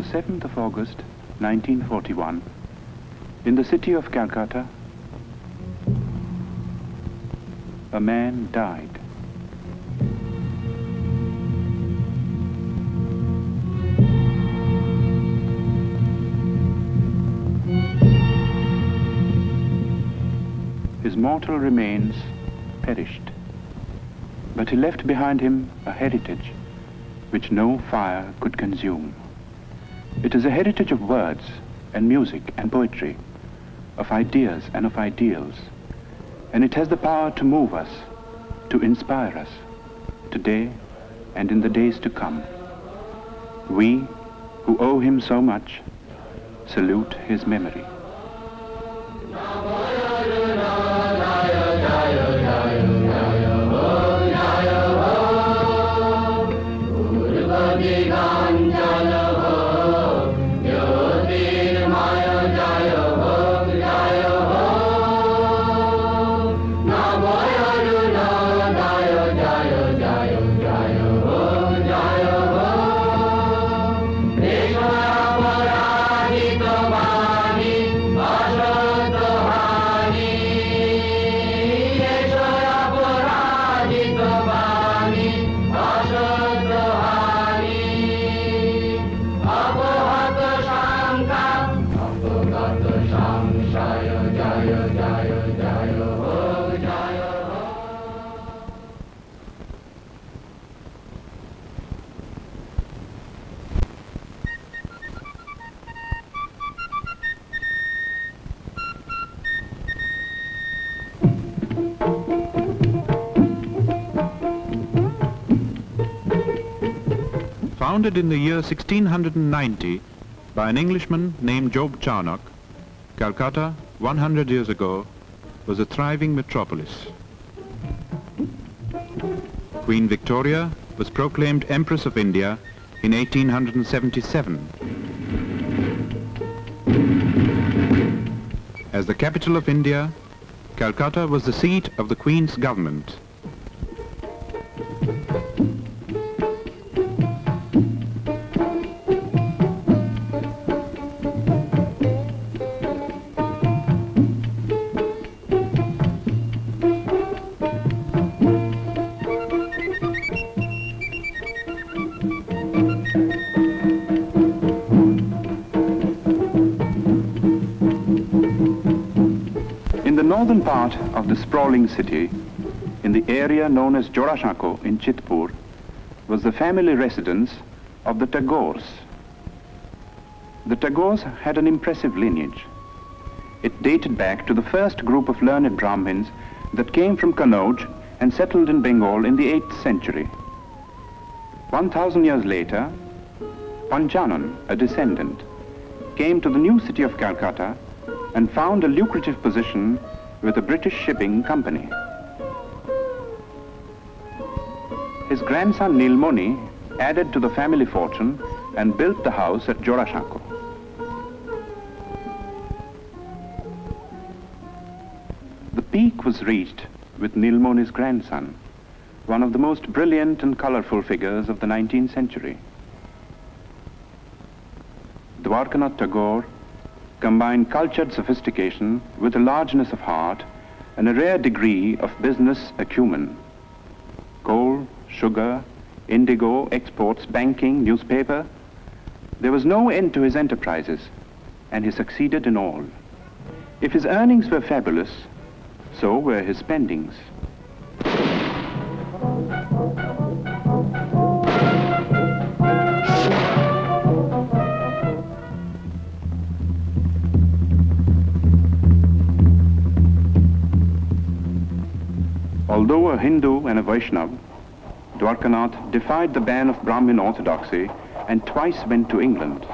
the 7th of August, 1941, in the city of Calcutta, a man died. His mortal remains perished, but he left behind him a heritage which no fire could consume. It is a heritage of words and music and poetry, of ideas and of ideals, and it has the power to move us, to inspire us, today and in the days to come. We, who owe him so much, salute his memory. Founded in the year 1690 by an Englishman named Job Charnock, Calcutta, 100 years ago, was a thriving metropolis. Queen Victoria was proclaimed Empress of India in 1877. As the capital of India, Calcutta was the seat of the Queen's government. Northern part of the sprawling city, in the area known as Jorashako in Chitpur, was the family residence of the Tagores. The Tagores had an impressive lineage. It dated back to the first group of learned Brahmins that came from Kannauj and settled in Bengal in the 8th century. 1,000 years later, Panchanan, a descendant, came to the new city of Calcutta and found a lucrative position with a British shipping company. His grandson Nilmoni added to the family fortune and built the house at Jorashako. The peak was reached with Nilmoni's grandson, one of the most brilliant and colorful figures of the 19th century. Rabindranath Tagore combined cultured sophistication with a largeness of heart and a rare degree of business acumen. Coal, sugar, indigo, exports, banking, newspaper. There was no end to his enterprises, and he succeeded in all. If his earnings were fabulous, so were his spendings. Although a Hindu and a Vaishnava, Dwarkanath defied the ban of Brahmin orthodoxy and twice went to England.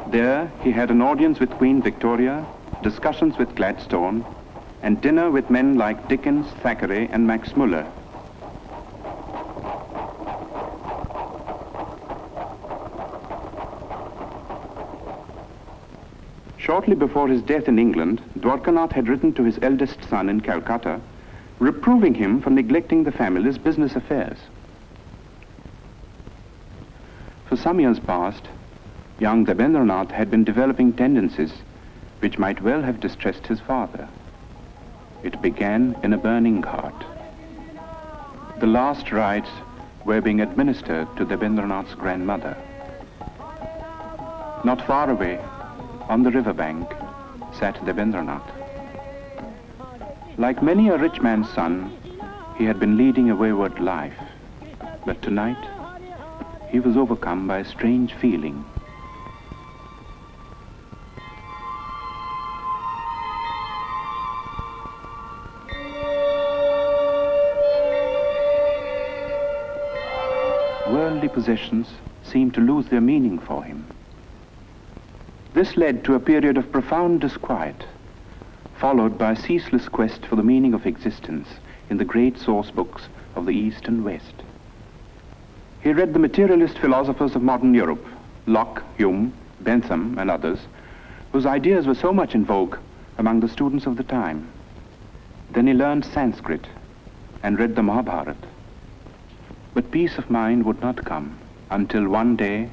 There he had an audience with Queen Victoria, discussions with Gladstone, and dinner with men like Dickens, Thackeray, and Max Muller. Shortly before his death in England, Dwarkanath had written to his eldest son in Calcutta, reproving him for neglecting the family's business affairs. For some years past, young Rabindranath had been developing tendencies which might well have distressed his father. It began in a burning cart. The last rites were being administered to Rabindranath's grandmother. Not far away, on the riverbank, sat Rabindranath. Like many a rich man's son, he had been leading a wayward life, but tonight he was overcome by a strange feeling. Worldly possessions seemed to lose their meaning for him. This led to a period of profound disquiet, followed by a ceaseless quest for the meaning of existence in the great source books of the East and West. He read the materialist philosophers of modern Europe, Locke, Hume, Bentham, and others, whose ideas were so much in vogue among the students of the time. Then he learned Sanskrit and read the Mahabharata. But peace of mind would not come until one day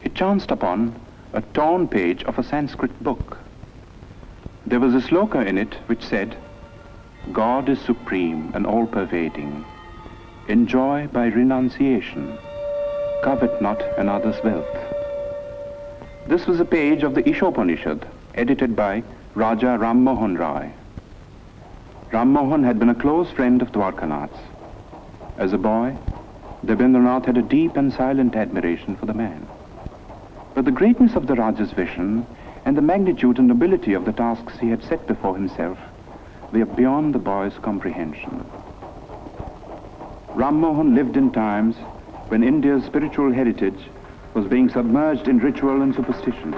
he chanced upon a torn page of a Sanskrit book. There was a sloka in it which said, "God is supreme and all-pervading. Enjoy by renunciation. Covet not another's wealth." This was a page of the Ishopanishad, edited by Raja Ram Mohan Rai. Ram Mohan had been a close friend of Dwarkanath's. As a boy, Rabindranath had a deep and silent admiration for the man. But the greatness of the Raja's vision and the magnitude and nobility of the tasks he had set before himself were beyond the boy's comprehension. Ram Mohan lived in times when India's spiritual heritage was being submerged in ritual and superstition.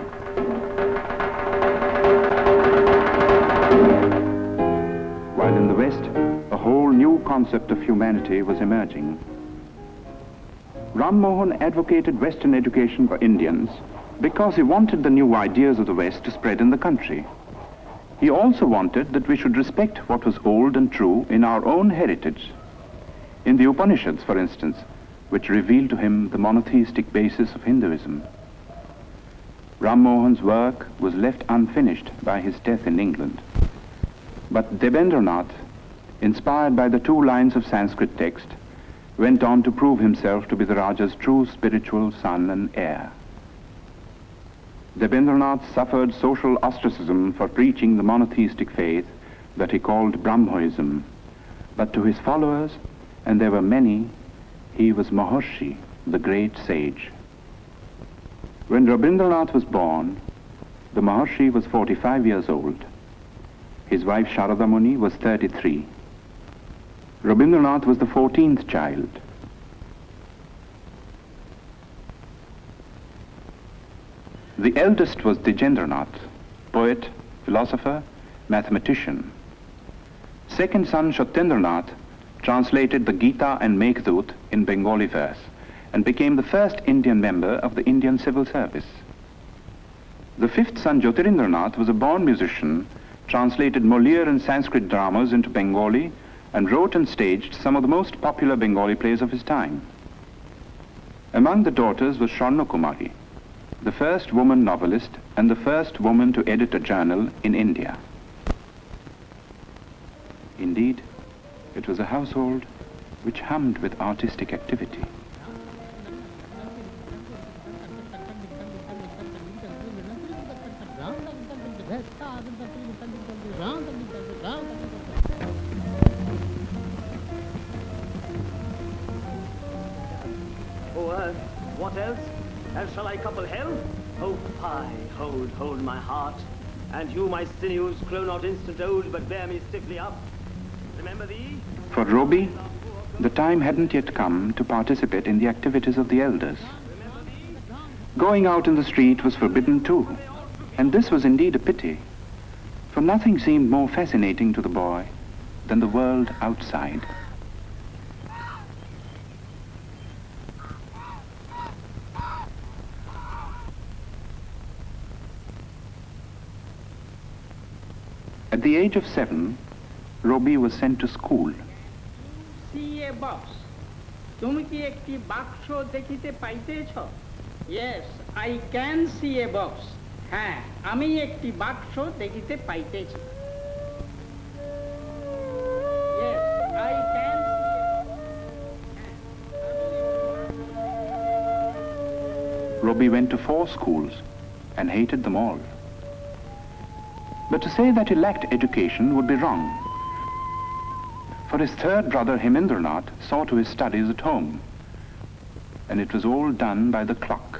While in the West, a whole new concept of humanity was emerging. Ram Mohan advocated Western education for Indians because he wanted the new ideas of the West to spread in the country. He also wanted that we should respect what was old and true in our own heritage. In the Upanishads, for instance, which revealed to him the monotheistic basis of Hinduism. Ram Mohan's work was left unfinished by his death in England. But Rabindranath, inspired by the 2 lines of Sanskrit text, went on to prove himself to be the Raja's true spiritual son and heir. Rabindranath suffered social ostracism for preaching the monotheistic faith that he called Brahmoism, but to his followers, and there were many, he was Maharshi, the great sage. When Rabindranath was born, the Maharshi was 45 years old. His wife Sharada Muni was 33. Rabindranath was the 14th child. The eldest was Dijendranath, poet, philosopher, mathematician. Second son Satyendranath translated the Gita and Meghdut in Bengali verse and became the first Indian member of the Indian Civil Service. The 5th son Jyotirindranath was a born musician, translated Molière and Sanskrit dramas into Bengali, and wrote and staged some of the most popular Bengali plays of his time. Among the daughters was Sharna Kumari, the first woman novelist and the first woman to edit a journal in India. Indeed, it was a household which hummed with artistic activity. What else? And shall I couple hell? Oh, fie, hold my heart. And you, my sinews, grow not instant old, but bear me stiffly up. Remember thee? For Roby, the time hadn't yet come to participate in the activities of the elders. Going out in the street was forbidden too, and this was indeed a pity, for nothing seemed more fascinating to the boy than the world outside. At the age of 7, Roby was sent to school. See a box. তুমি কি একটি বাক্স দেখিতে পাইতেছ? Yes, I can see a box. হ্যাঁ, আমি একটি বাক্স দেখিতে পাইতেছি। Yes, I can see a box. Robbie went to 4 schools and hated them all. But to say that he lacked education would be wrong. For his third brother Hemendranath saw to his studies at home, and it was all done by the clock.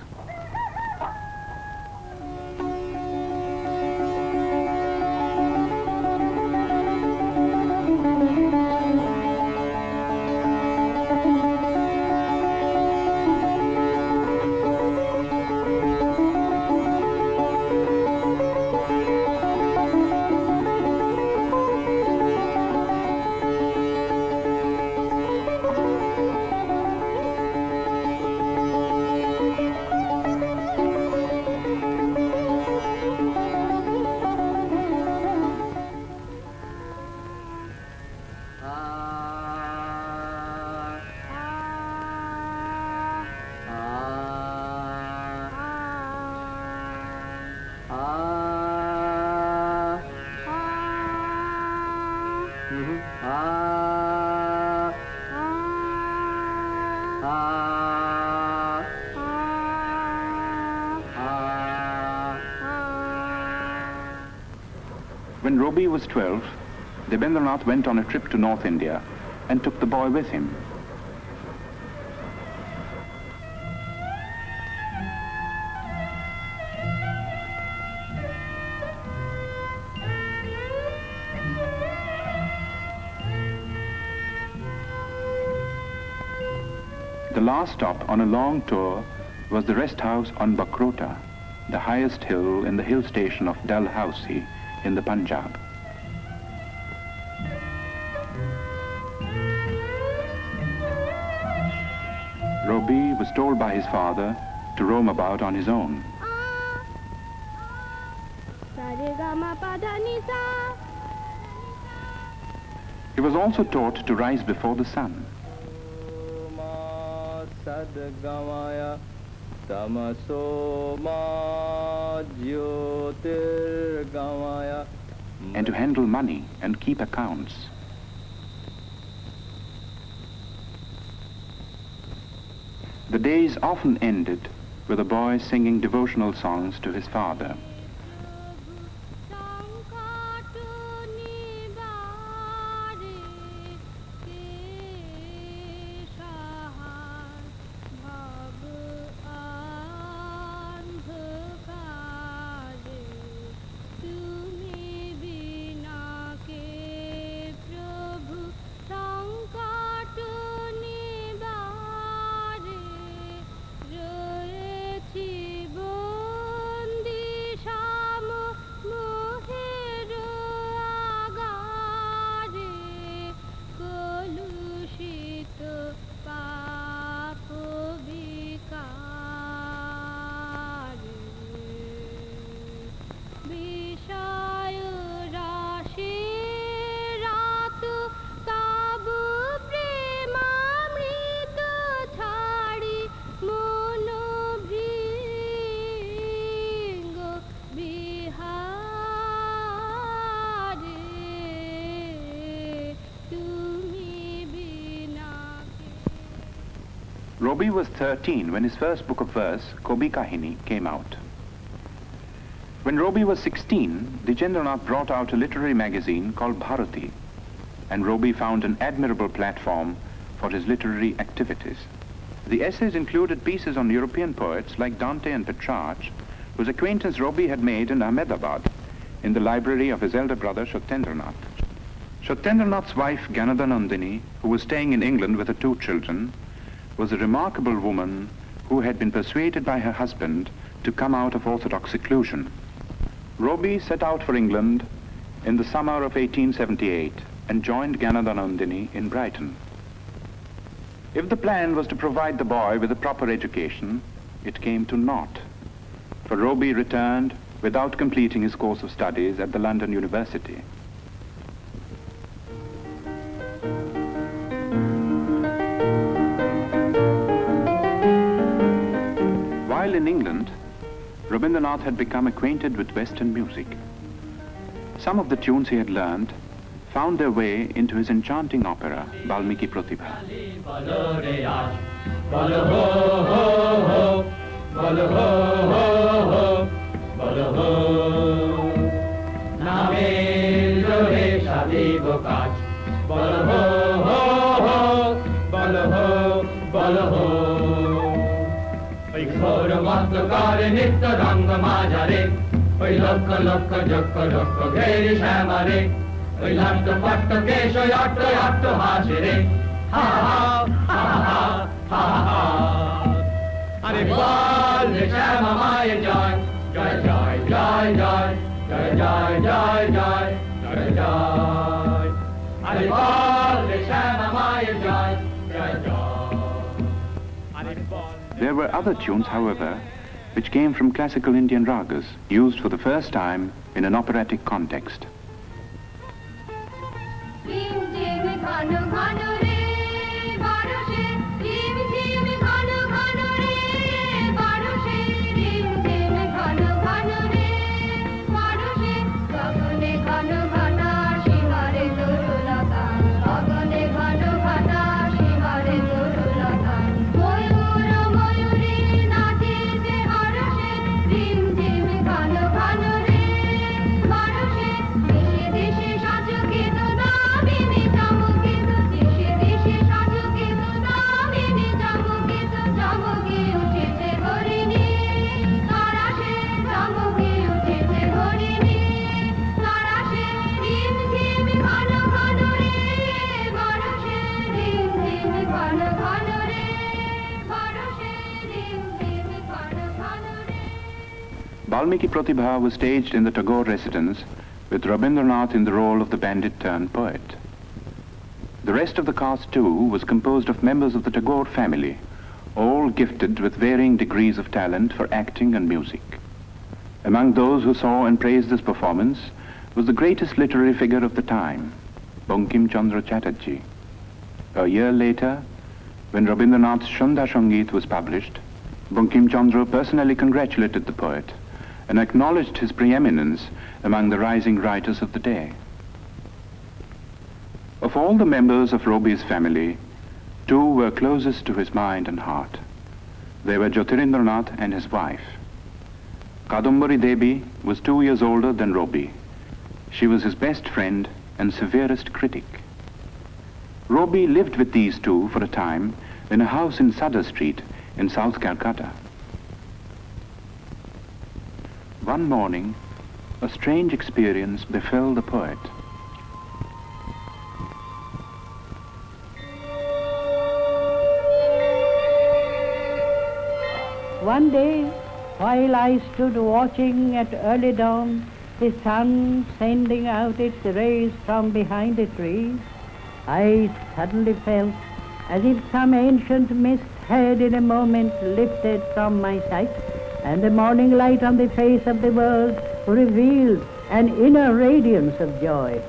When Robbie was 12, Rabindranath went on a trip to North India and took the boy with him. The last stop on a long tour was the rest house on Bakrota, the highest hill in the hill station of Dalhousie in the Punjab. Robbie was told by his father to roam about on his own. He was also taught to rise before the sun. And to handle money and keep accounts. The days often ended with a boy singing devotional songs to his father. Robbie was 13 when his first book of verse, Kobi Kahini, came out. When Robbie was 16, Rabindranath brought out a literary magazine called Bharati, and Robbie found an admirable platform for his literary activities. The essays included pieces on European poets like Dante and Petrarch, whose acquaintance Robbie had made in Ahmedabad, in the library of his elder brother Satyajit. Satyaji's wife, Ganadanandini, who was staying in England with her 2 children, was a remarkable woman who had been persuaded by her husband to come out of orthodox seclusion. Robbie set out for England in the summer of 1878 and joined Ganadanandini in Brighton. If the plan was to provide the boy with a proper education, it came to naught, for Robbie returned without completing his course of studies at the London University. While England, Rabindranath had become acquainted with Western music. Some of the tunes he had learned found their way into his enchanting opera, Valmiki Pratibha. নিত্য রঙ্গ মাঝারে ওই লক্ষ লক্ষ যক্ষ লক্ষ ঘেরি শ্যামারে ওই লাট্ট পাট্ট কেশ ওই অট্ট অট্ট হাসে রে হা হা হা হা হা হা আরে বল রে শ্যামা মায়ের জয় জয় জয় জয় জয় জয় জয় জয় জয় জয় জয় আরে বল রে শ্যামা মায়ের জয় জয় জয়। There were other tunes, however, which came from classical Indian ragas, used for the first time in an operatic context. Valmiki Pratibha was staged in the Tagore residence with Rabindranath in the role of the bandit-turned-poet. The rest of the cast too was composed of members of the Tagore family, all gifted with varying degrees of talent for acting and music. Among those who saw and praised this performance was the greatest literary figure of the time, Bankim Chandra Chatterjee. A year later, when Rabindranath's Shandha Sangeet was published, Bankim Chandra personally congratulated the poet and acknowledged his preeminence among the rising writers of the day. Of all the members of Robi's family, two were closest to his mind and heart. They were Jyotirindranath and his wife. Kadambari Devi was 2 years older than Robi. She was his best friend and severest critic. Robi lived with these two for a time in a house in Sadar Street in South Calcutta. One morning, a strange experience befell the poet. One day, while I stood watching at early dawn, the sun sending out its rays from behind the trees, I suddenly felt as if some ancient mist had in a moment lifted from my sight, and the morning light on the face of the world revealed an inner radiance of joy.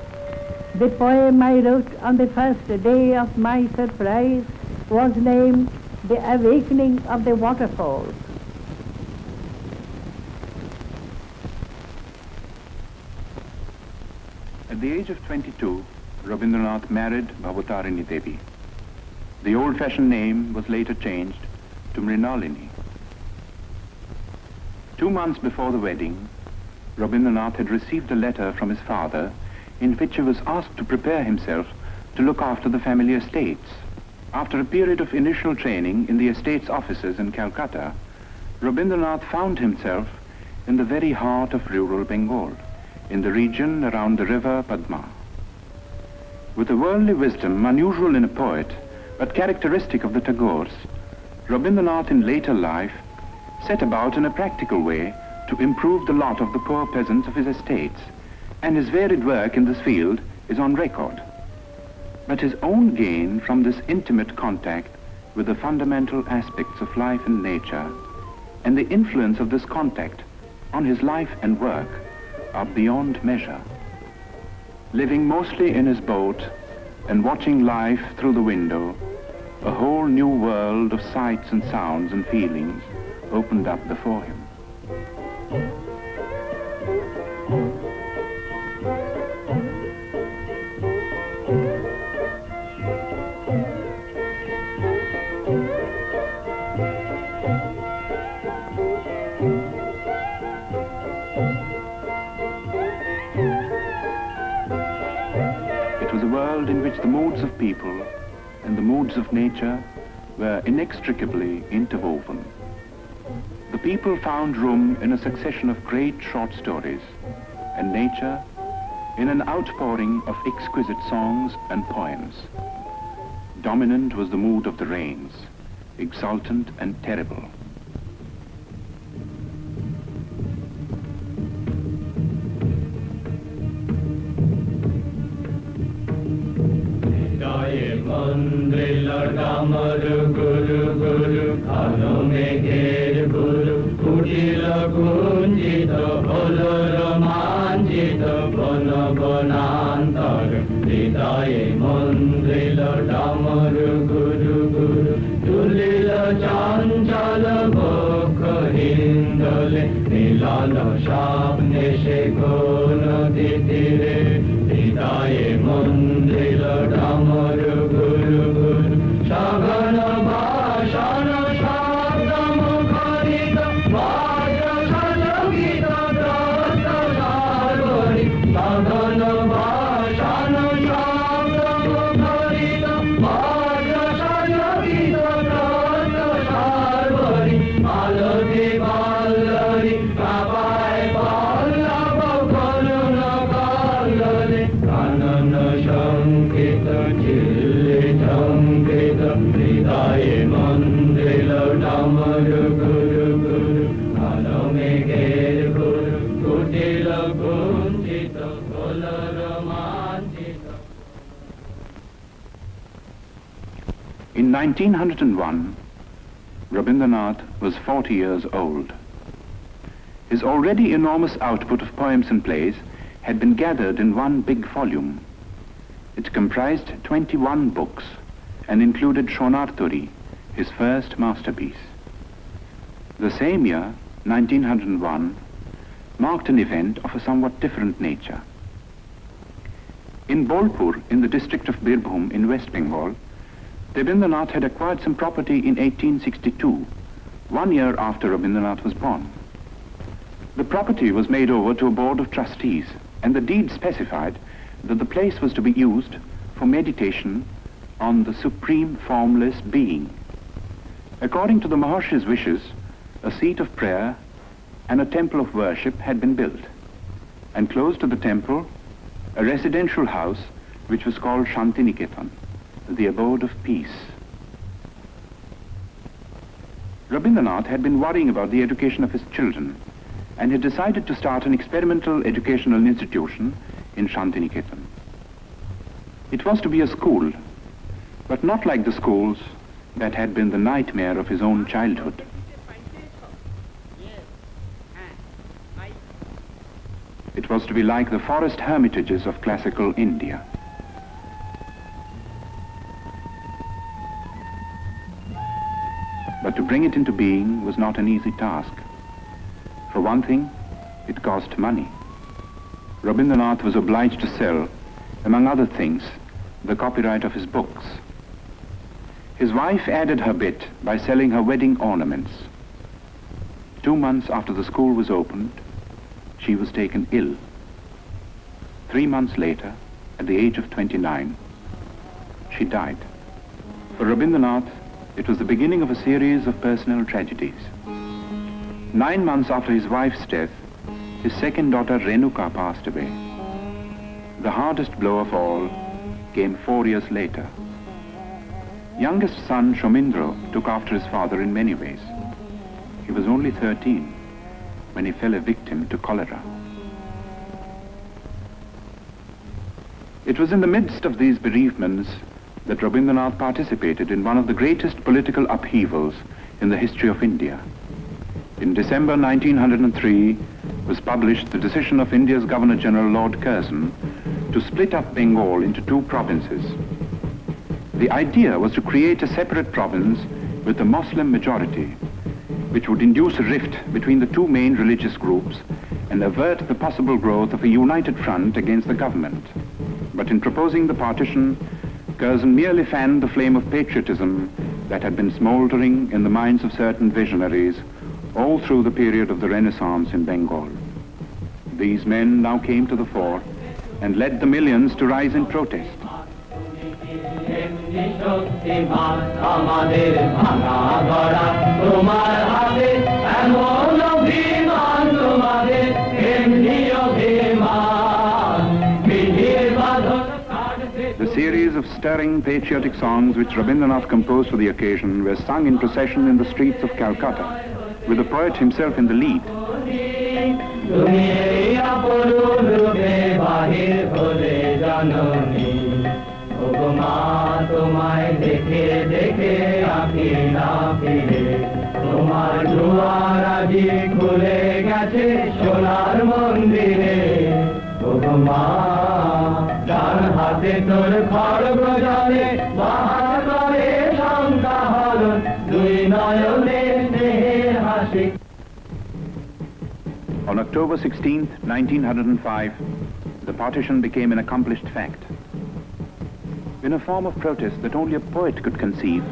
The poem I wrote on the first day of my surprise was named The Awakening of the Waterfalls. At the age of 22, Rabindranath married Bhavatarini Devi. The old-fashioned name was later changed to Mrinalini. 2 months before the wedding, Rabindranath had received a letter from his father in which he was asked to prepare himself to look after the family estates. After a period of initial training in the estates offices in Calcutta, Rabindranath found himself in the very heart of rural Bengal, in the region around the river Padma. With a worldly wisdom unusual in a poet, but characteristic of the Tagores, Rabindranath in later life set about in a practical way to improve the lot of the poor peasants of his estates, and his varied work in this field is on record. But his own gain from this intimate contact with the fundamental aspects of life and nature, and the influence of this contact on his life and work, are beyond measure. Living mostly in his boat and watching life through the window, a whole new world of sights and sounds and feelings opened up before him. It was a world in which the moods of people and the moods of nature were inextricably interwoven. The people found room in a succession of great short stories, and nature in an outpouring of exquisite songs and poems. Dominant was the mood of the rains, exultant and terrible. In 1901, Rabindranath was 40 years old. His already enormous output of poems and plays had been gathered in one big volume. It comprised 21 books and included Shonarturi, his first masterpiece. The same year, 1901, marked an event of a somewhat different nature. In Bolpur, in the district of Birbhum in West Bengal, Rabindranath had acquired some property in 1862, 1 year after Rabindranath was born. The property was made over to a board of trustees, and the deed specified that the place was to be used for meditation on the supreme formless being. According to the Maharshi's wishes, a seat of prayer and a temple of worship had been built, and close to the temple, a residential house which was called Shantiniketan, the abode of peace. Rabindranath had been worrying about the education of his children and had decided to start an experimental educational institution in Shantiniketan. It was to be a school, but not like the schools that had been the nightmare of his own childhood. It was to be like the forest hermitages of classical India. But to bring it into being was not an easy task. For one thing, it cost money. Rabindranath was obliged to sell, among other things, the copyright of his books. His wife added her bit by selling her wedding ornaments. 2 months after the school was opened, she was taken ill. 3 months later, at the age of 29, she died. For Rabindranath, it was the beginning of a series of personal tragedies. 9 months after his wife's death, his second daughter Renuka passed away. The hardest blow of all came 4 years later. Youngest son Shomindro took after his father in many ways. He was only 13 when he fell a victim to cholera. It was in the midst of these bereavements that Rabindranath participated in one of the greatest political upheavals in the history of India. In December 1903 was published the decision of India's Governor-General Lord Curzon to split up Bengal into 2 provinces. The idea was to create a separate province with a Muslim majority, which would induce a rift between the two main religious groups and avert the possible growth of a united front against the government. But in proposing the partition, Curzon merely fanned the flame of patriotism that had been smouldering in the minds of certain visionaries all through the period of the Renaissance in Bengal. These men now came to the fore and led the millions to rise in protest. The series of stirring patriotic songs which Rabindranath composed for the occasion were sung in procession in the streets of Calcutta, with the poet himself in the lead. On October 16, 1905, the partition became an accomplished fact. In a form of protest that only a poet could conceive,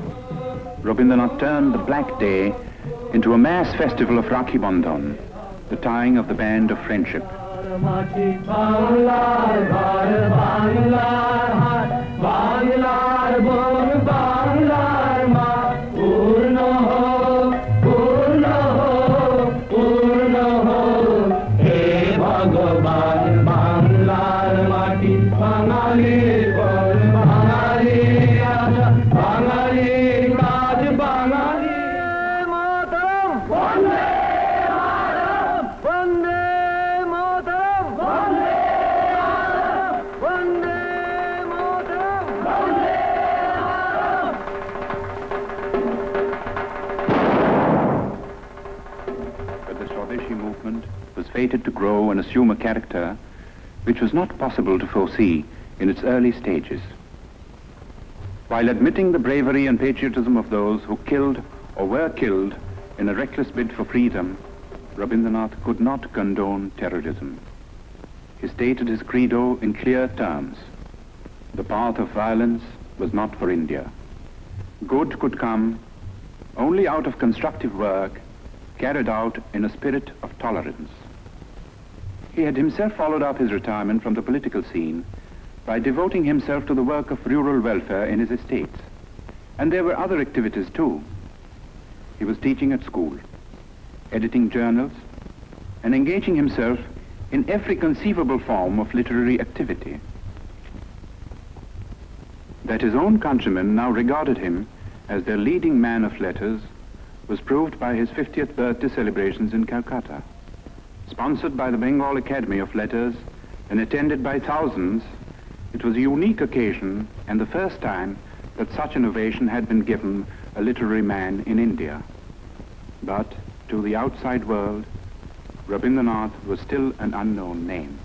Rabindranath turned the black day into a mass festival of Rakhi Bandhan, the tying of the band of friendship. Fated to grow and assume a character which was not possible to foresee in its early stages. While admitting the bravery and patriotism of those who killed or were killed in a reckless bid for freedom, Rabindranath could not condone terrorism. He stated his credo in clear terms. The path of violence was not for India. Good could come only out of constructive work carried out in a spirit of tolerance. He had himself followed up his retirement from the political scene by devoting himself to the work of rural welfare in his estates. And there were other activities too. He was teaching at school, editing journals, and engaging himself in every conceivable form of literary activity. That his own countrymen now regarded him as their leading man of letters was proved by his 50th birthday celebrations in Calcutta. Sponsored by the Bengal Academy of Letters and attended by thousands, it was a unique occasion and the first time that such an ovation had been given a literary man in India. But to the outside world, Rabindranath was still an unknown name.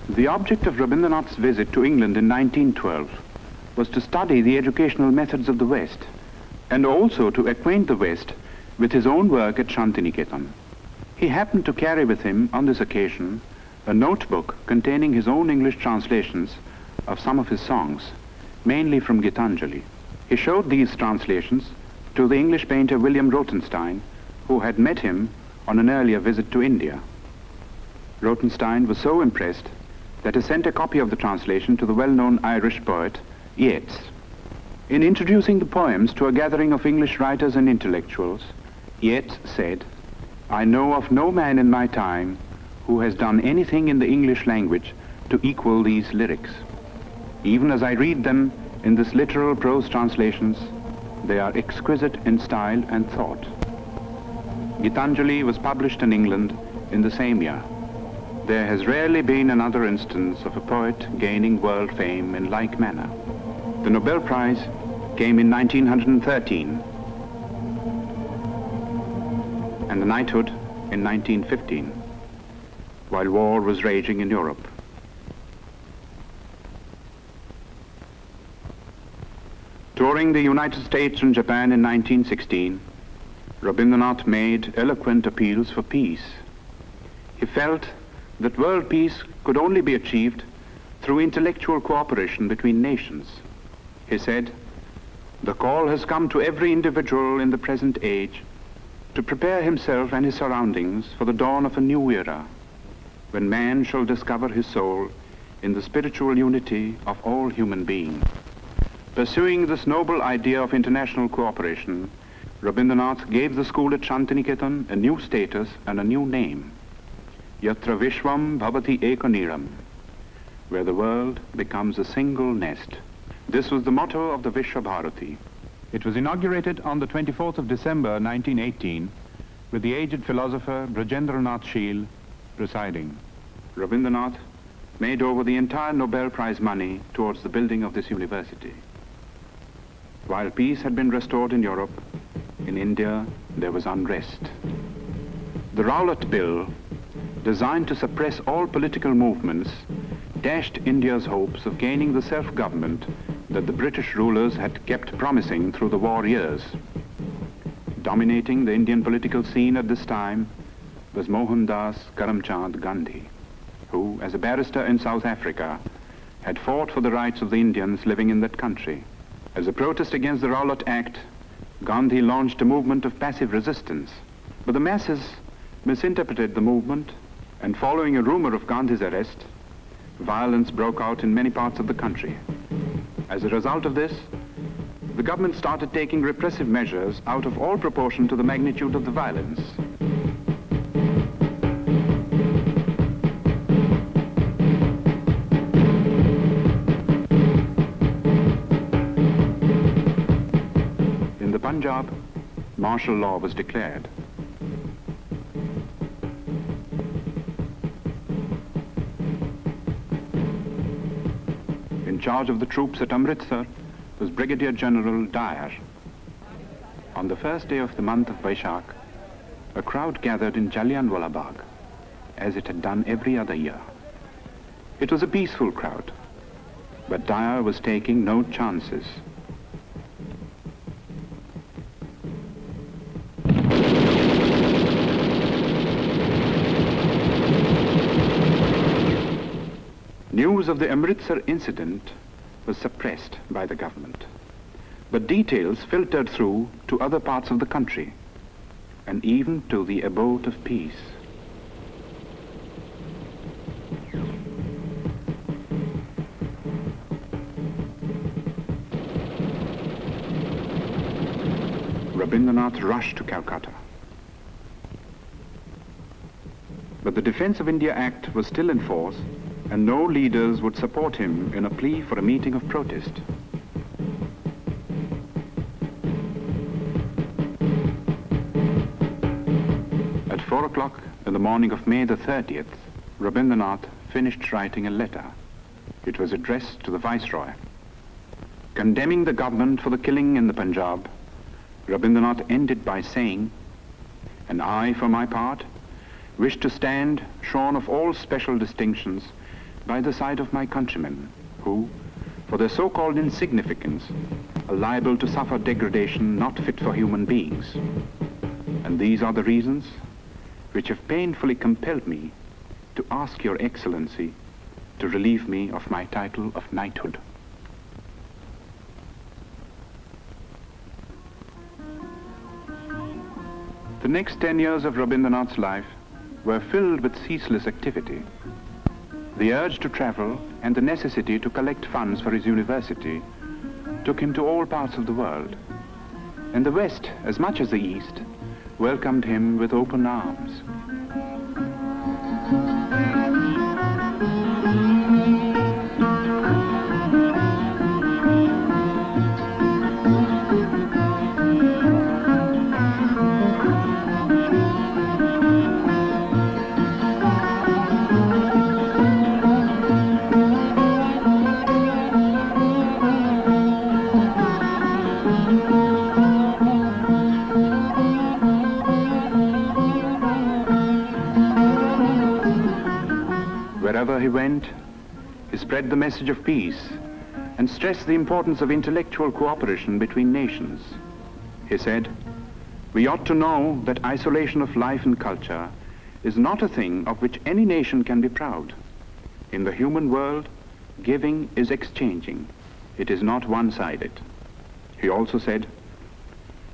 The object of Rabindranath's visit to England in 1912 was to study the educational methods of the West and also to acquaint the West with his own work at Shantiniketan. He happened to carry with him on this occasion a notebook containing his own English translations of some of his songs, mainly from Gitanjali. He showed these translations to the English painter William Rothenstein, who had met him on an earlier visit to India. Rothenstein was so impressed that he sent a copy of the translation to the well-known Irish poet Yeats. In introducing the poems to a gathering of English writers and intellectuals, Yeats said, "I know of no man in my time who has done anything in the English language to equal these lyrics. Even as I read them in this literal prose translations, they are exquisite in style and thought." Gitanjali was published in England in the same year. There has rarely been another instance of a poet gaining world fame in like manner. The Nobel Prize came in 1913 and the knighthood in 1915, while war was raging in Europe. Touring the United States and Japan in 1916, Rabindranath made eloquent appeals for peace. He felt that world peace could only be achieved through intellectual cooperation between nations. He said, "The call has come to every individual in the present age to prepare himself and his surroundings for the dawn of a new era, when man shall discover his soul in the spiritual unity of all human beings." Pursuing this noble idea of international cooperation, Rabindranath gave the school at Shantiniketan a new status and a new name, Yatra Vishwam Bhavati Ekaniram, where the world becomes a single nest. This was the motto of the Vishwa Bharati. It was inaugurated on the 24th of December 1918 with the aged philosopher Brajendranath Sheel presiding. Rabindranath made over the entire Nobel Prize money towards the building of this university. While peace had been restored in Europe, in India there was unrest. The Rowlatt Bill, designed to suppress all political movements, dashed India's hopes of gaining the self-government that the British rulers had kept promising through the war years. Dominating the Indian political scene at this time was Mohandas Karamchand Gandhi, who, as a barrister in South Africa, had fought for the rights of the Indians living in that country. As a protest against the Rowlatt Act, Gandhi launched a movement of passive resistance. But the masses misinterpreted the movement, and following a rumor of Gandhi's arrest, violence broke out in many parts of the country. As a result of this, the government started taking repressive measures out of all proportion to the magnitude of the violence. In the Punjab, martial law was declared. In charge of the troops at Amritsar was Brigadier General Dyer. On the first day of the month of Vaishakh, a crowd gathered in Jallianwala Bagh, as it had done every other year. It was a peaceful crowd, but Dyer was taking no chances. News of the Amritsar incident was suppressed by the government, but details filtered through to other parts of the country, and even to the abode of peace. Rabindranath rushed to Calcutta. But the Defence of India Act was still in force, and no leaders would support him in a plea for a meeting of protest. At 4 o'clock in the morning of May the 30th, Rabindranath finished writing a letter. It was addressed to the Viceroy. Condemning the government for the killing in the Punjab, Rabindranath ended by saying, "And I, for my part, wish to stand shorn of all special distinctions by the side of my countrymen, who, for their so-called insignificance, are liable to suffer degradation not fit for human beings. And these are the reasons which have painfully compelled me to ask your Excellency to relieve me of my title of knighthood." The next 10 years of Rabindranath's life were filled with ceaseless activity. The urge to travel and the necessity to collect funds for his university took him to all parts of the world, and the West, as much as the East, welcomed him with open arms. Wherever he went, he spread the message of peace and stressed the importance of intellectual cooperation between nations. He said, "We ought to know that isolation of life and culture is not a thing of which any nation can be proud. In the human world, giving is exchanging. It is not one-sided." He also said,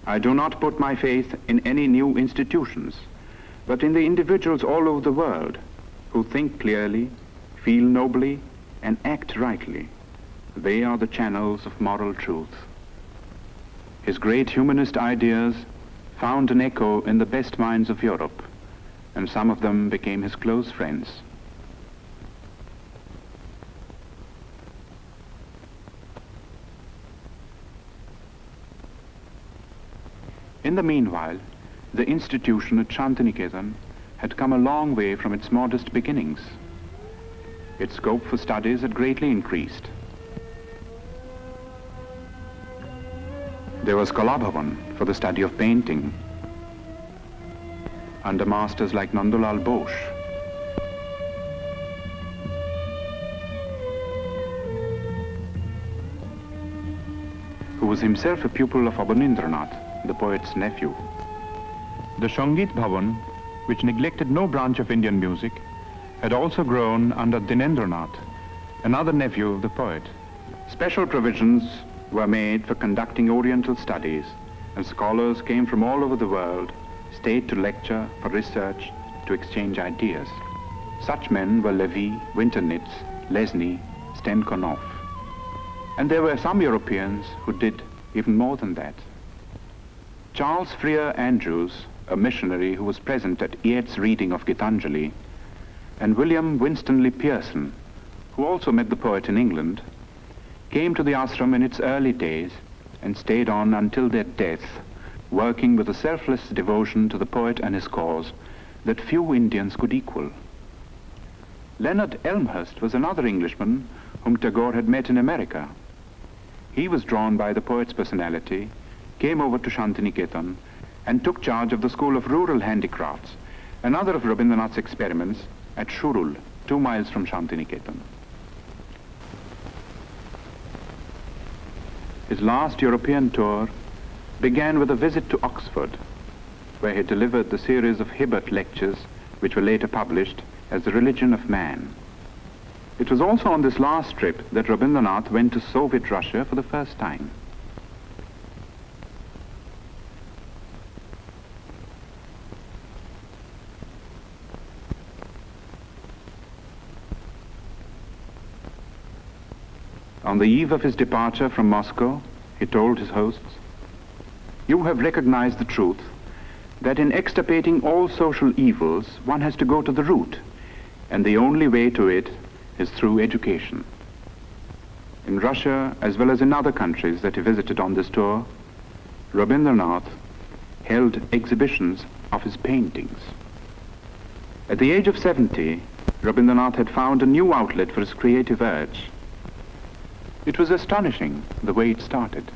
"I do not put my faith in any new institutions, but in the individuals all over the world who think clearly, feel nobly, and act rightly. They are the channels of moral truth." His great humanist ideas found an echo in the best minds of Europe, and some of them became his close friends. In the meanwhile, the institution at Shantiniketan had come a long way from its modest beginnings. Its scope for studies had greatly increased. There was Kalabhavan for the study of painting, under masters like Nandulal Bose. Who was himself a pupil of Rabindranath, the poet's nephew. The Sangeet Bhavan, which neglected no branch of Indian music, had also grown under Dinendranath, another nephew of the poet. Special provisions were made for conducting Oriental studies, and scholars came from all over the world, stayed to lecture, for research, to exchange ideas. Such men were Levy, Winternitz, Lesny, Stenkonov. And there were some Europeans who did even more than that. Charles Freer Andrews, a missionary who was present at Yeats' reading of Gitanjali, and William Winstanley Pearson, who also met the poet in England, came to the ashram in its early days and stayed on until their death, working with a selfless devotion to the poet and his cause that few Indians could equal. Leonard Elmhurst was another Englishman whom Tagore had met in America. He was drawn by the poet's personality, came over to Shantiniketan, and took charge of the School of Rural Handicrafts, another of Rabindranath's experiments at Shurul, 2 miles from Shantiniketan. His last European tour began with a visit to Oxford, where he delivered the series of Hibbert lectures, which were later published as The Religion of Man. It was also on this last trip that Rabindranath went to Soviet Russia for the first time. On the eve of his departure from Moscow, he told his hosts, "You have recognized the truth that in extirpating all social evils, one has to go to the root, and the only way to it is through education." In Russia, as well as in other countries that he visited on this tour, Rabindranath held exhibitions of his paintings. At the age of 70, Rabindranath had found a new outlet for his creative urge. It was astonishing the way it started.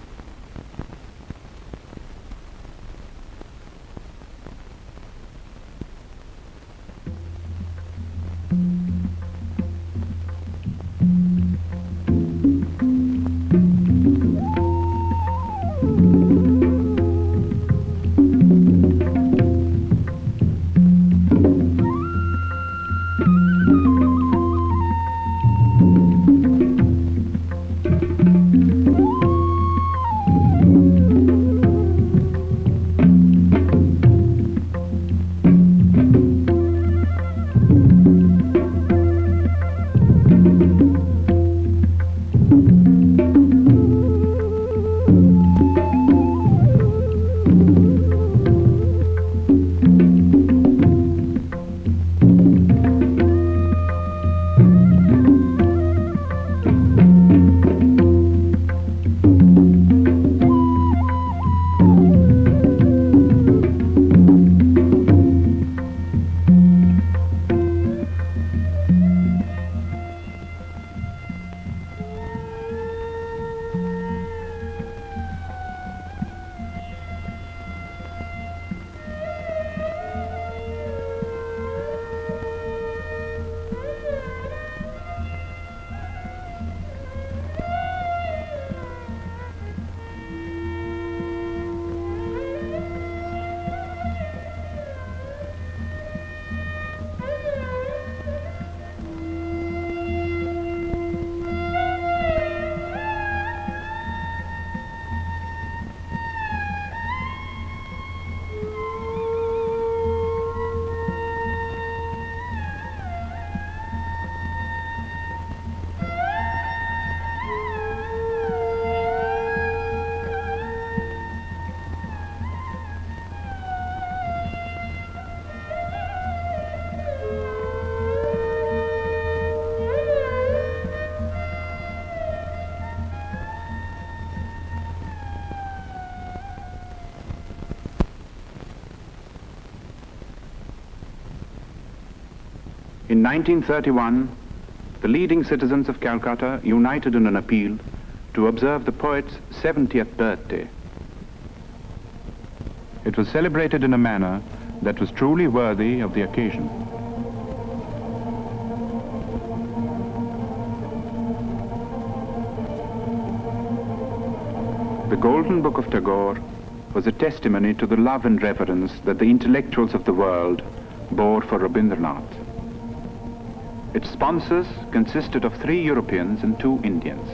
In 1931, the leading citizens of Calcutta united in an appeal to observe the poet's 70th birthday. It was celebrated in a manner that was truly worthy of the occasion. The Golden Book of Tagore was a testimony to the love and reverence that the intellectuals of the world bore for Rabindranath. Its sponsors consisted of 3 Europeans and 2 Indians.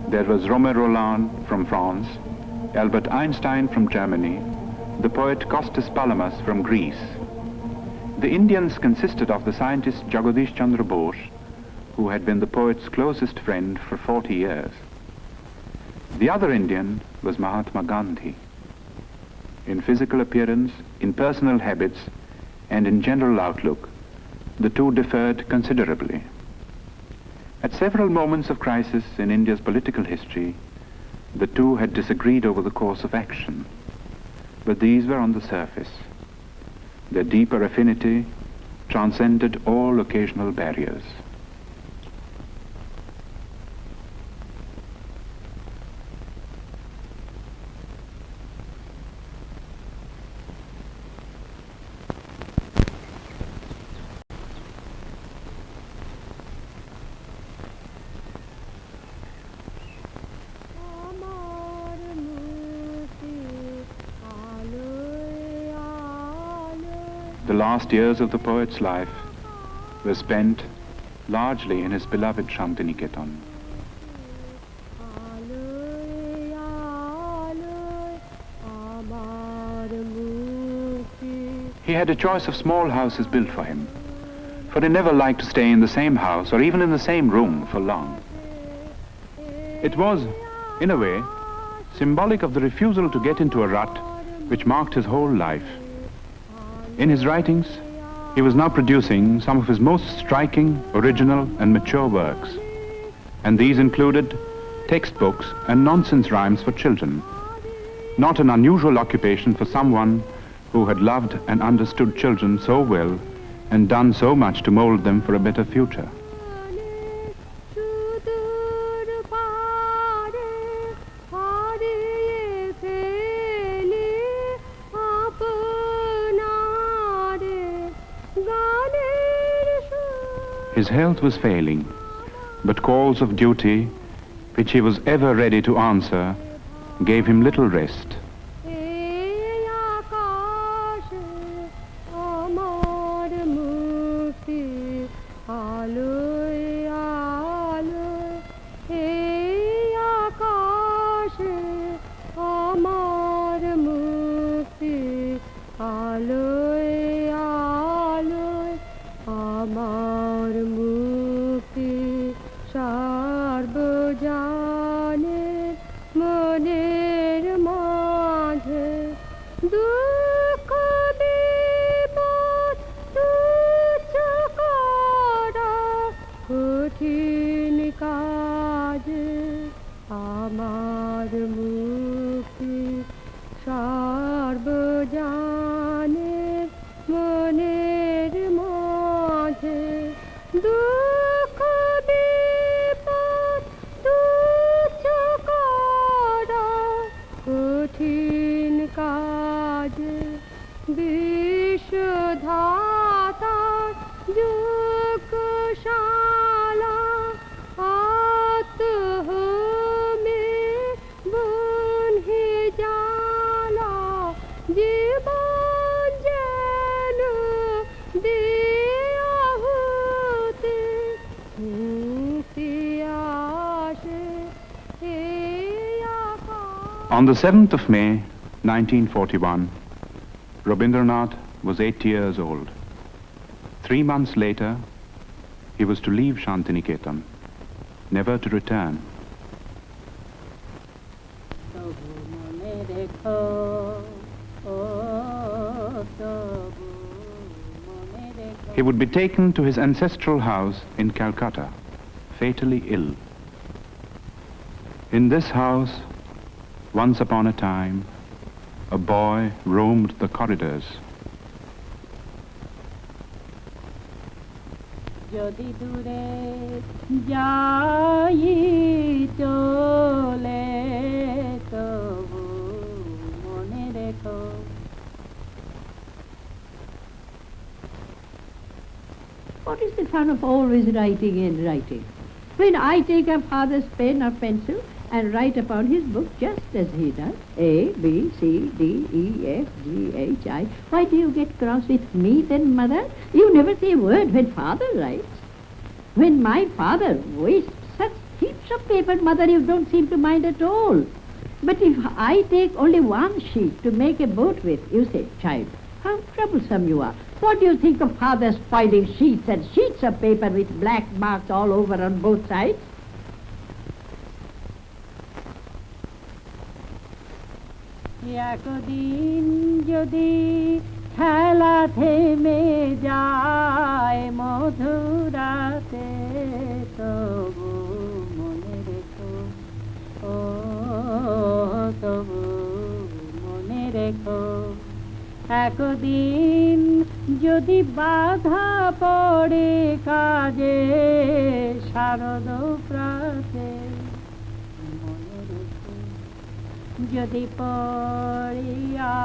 There was Romain Rolland from France, Albert Einstein from Germany, the poet Costas Palamas from Greece. The Indians consisted of the scientist Jagadish Chandra Bose, who had been the poet's closest friend for 40 years. The other Indian was Mahatma Gandhi. In physical appearance, in personal habits, and in general outlook, the two differed considerably. At several moments of crisis in India's political history, the two had disagreed over the course of action, but these were on the surface. Their deeper affinity transcended all occasional barriers. The last years of the poet's life were spent largely in his beloved Shantiniketan. He had a choice of small houses built for him, for he never liked to stay in the same house or even in the same room for long. It was, in a way, symbolic of the refusal to get into a rut which marked his whole life. In his writings, he was now producing some of his most striking, original, and mature works, and these included textbooks and nonsense rhymes for children, not an unusual occupation for someone who had loved and understood children so well and done so much to mold them for a better future. His health was failing, but calls of duty, which he was ever ready to answer, gave him little rest. On the 7th of May, 1941, Rabindranath was 80 years old. 3 months later, he was to leave Shantiniketan, never to return. He would be taken to his ancestral house in Calcutta, fatally ill. In this house, once upon a time, a boy roamed the corridors. যদি দূরে যাই চলে তবু মনে রেখো। What is the fun of always writing and writing? When I take up father's pen or pencil and write upon his book just as he does, A, B, C, D, E, F, G, H, I, why do you get cross with me then, mother? You never say a word when father writes. When my father wastes such heaps of paper, mother, you don't seem to mind at all. But if I take only one sheet to make a boat with, you say, child, how troublesome you are. What do you think of father spoiling sheets and sheets of paper with black marks all over on both sides? একদিন যদি খেলা থেমে যায় মধুরাতে তবু মনে রেখো, ও তবু মনে রেখো। একদিন যদি বাধা পড়ে কাজে শারদ প্রাতে মনে রেখো, যদি পড়িয়া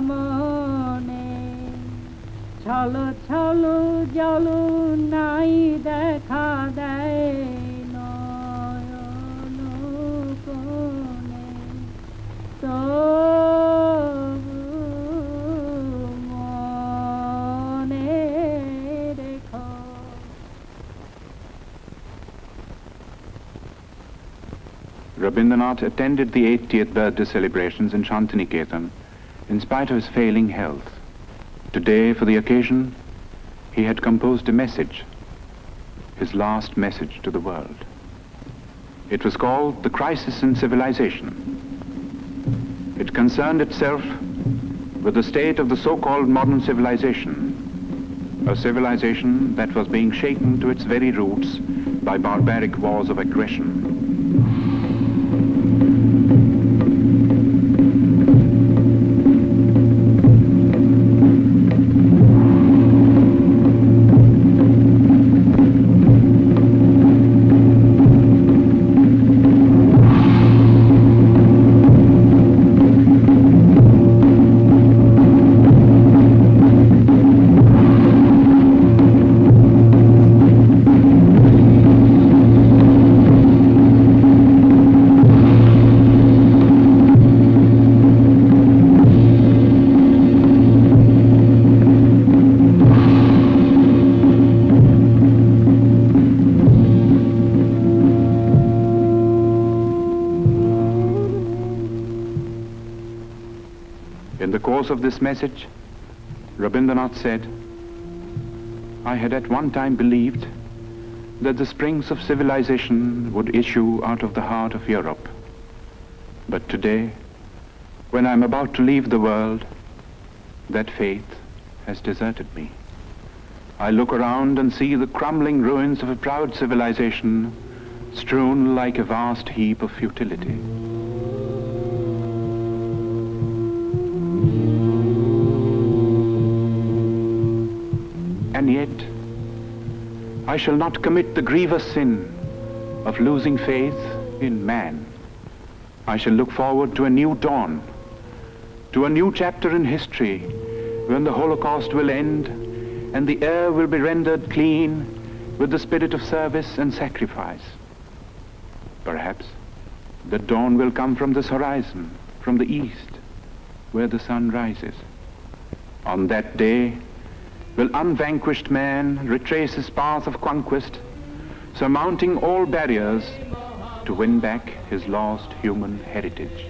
মনে ছলো ছলো জল নাই দেখা দেয় নয়ন কোণে তবু মনে রেখো। Rabindranath attended the 80th birthday celebrations in Shantiniketan in spite of his failing health. Today, for the occasion, he had composed a message, his last message to the world. It was called The Crisis in Civilization. It concerned itself with the state of the so-called modern civilization, a civilization that was being shaken to its very roots by barbaric wars of aggression. In the course of this message, Rabindranath said, I had at one time believed that the springs of civilization would issue out of the heart of Europe. But today, when I'm about to leave the world, that faith has deserted me. I look around and see the crumbling ruins of a proud civilization strewn like a vast heap of futility. And yet, I shall not commit the grievous sin of losing faith in man. I shall look forward to a new dawn, to a new chapter in history when the Holocaust will end and the air will be rendered clean with the spirit of service and sacrifice. Perhaps the dawn will come from this horizon, from the east, where the sun rises. On that day, will unvanquished man retrace his path of conquest, surmounting all barriers to win back his lost human heritage.